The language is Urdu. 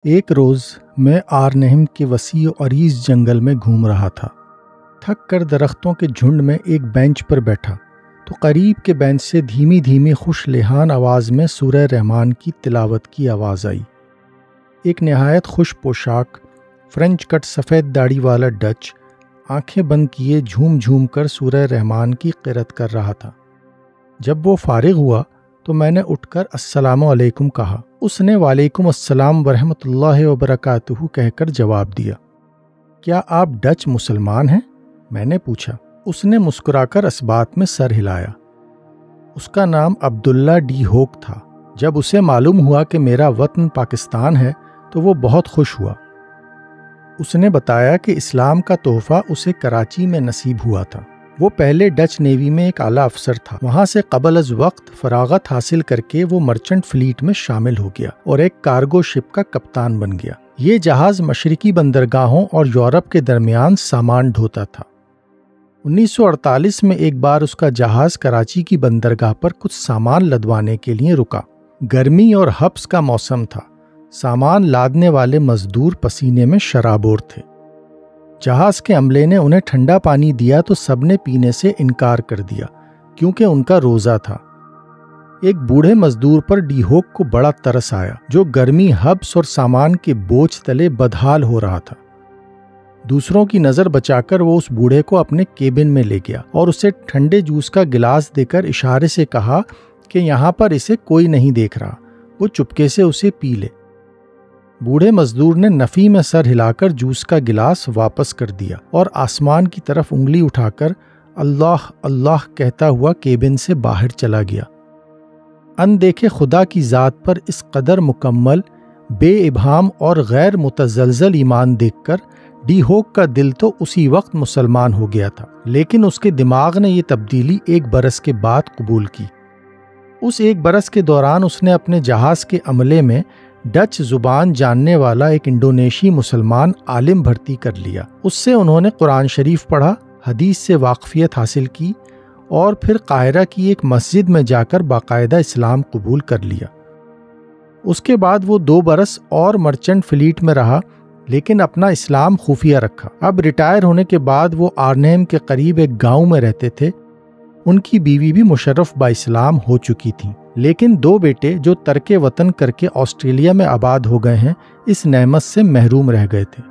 ایک روز میں آرنہم کے وسیع و عریض جنگل میں گھوم رہا تھا۔ تھک کر درختوں کے جھنڈ میں ایک بینچ پر بیٹھا تو قریب کے بینچ سے دھیمی دھیمی خوش لحان آواز میں سورہ رحمان کی تلاوت کی آواز آئی۔ ایک نہایت خوش پوشاک، فرنچ کٹ سفید داڑھی والا ڈچ آنکھیں بند کیے جھوم جھوم کر سورہ رحمان کی قرأت کر رہا تھا۔ جب وہ فارغ ہوا تو میں نے اٹھ کر السلام علیکم کہا۔ اس نے وعلیکم السلام ورحمۃ اللہ وبرکاتہ کہہ کر جواب دیا۔ کیا آپ ڈچ مسلمان ہیں؟ میں نے پوچھا۔ اس نے مسکرا کر اثبات میں سر ہلایا۔ اس کا نام عبداللہ ڈی ہوک تھا۔ جب اسے معلوم ہوا کہ میرا وطن پاکستان ہے تو وہ بہت خوش ہوا۔ اس نے بتایا کہ اسلام کا تحفہ اسے کراچی میں نصیب ہوا تھا۔ وہ پہلے ڈچ نیوی میں ایک اعلیٰ افسر تھا۔ وہاں سے قبل از وقت فراغت حاصل کر کے وہ مرچنٹ فلیٹ میں شامل ہو گیا اور ایک کارگو شپ کا کپتان بن گیا۔ یہ جہاز مشرقی بندرگاہوں اور یورپ کے درمیان سامان ڈھوتا تھا۔ 1948 میں ایک بار اس کا جہاز کراچی کی بندرگاہ پر کچھ سامان لدوانے کے لیے رکا۔ گرمی اور حبس کا موسم تھا۔ سامان لادنے والے مزدور پسینے میں شرابور تھے۔ جہاز کے عملے نے انہیں ٹھنڈا پانی دیا تو سب نے پینے سے انکار کر دیا کیونکہ ان کا روزہ تھا۔ ایک بوڑھے مزدور پر ڈی ہوک کو بڑا ترس آیا جو گرمی، حبس اور سامان کے بوجھ تلے بدحال ہو رہا تھا۔ دوسروں کی نظر بچا کر وہ اس بوڑھے کو اپنے کیبن میں لے گیا اور اسے ٹھنڈے جوس کا گلاس دے کر اشارے سے کہا کہ یہاں پر اسے کوئی نہیں دیکھ رہا، وہ چپکے سے اسے پی لے۔ بوڑھے مزدور نے نفی میں سر ہلا کر جوس کا گلاس واپس کر دیا اور آسمان کی طرف انگلی اٹھا کر اللہ اللہ کہتا ہوا کیبن سے باہر چلا گیا۔ اندیکھے خدا کی ذات پر اس قدر مکمل، بے ابہام اور غیر متزلزل ایمان دیکھ کر ڈی ہوک کا دل تو اسی وقت مسلمان ہو گیا تھا، لیکن اس کے دماغ نے یہ تبدیلی 1 برس کے بعد قبول کی۔ اس 1 برس کے دوران اس نے اپنے جہاز کے عملے میں ڈچ زبان جاننے والا ایک انڈونیشی مسلمان عالم بھرتی کر لیا۔ اس سے انہوں نے قرآن شریف پڑھا، حدیث سے واقفیت حاصل کی اور پھر قاہرہ کی ایک مسجد میں جا کر باقاعدہ اسلام قبول کر لیا۔ اس کے بعد وہ 2 برس اور مرچنٹ فلیٹ میں رہا لیکن اپنا اسلام خفیہ رکھا۔ اب ریٹائر ہونے کے بعد وہ آرنہم کے قریب ایک گاؤں میں رہتے تھے۔ ان کی بیوی بھی مشرف با اسلام ہو چکی تھیں، لیکن 2 بیٹے جو ترک وطن کر کے آسٹریلیا میں آباد ہو گئے ہیں اس نعمت سے محروم رہ گئے تھے۔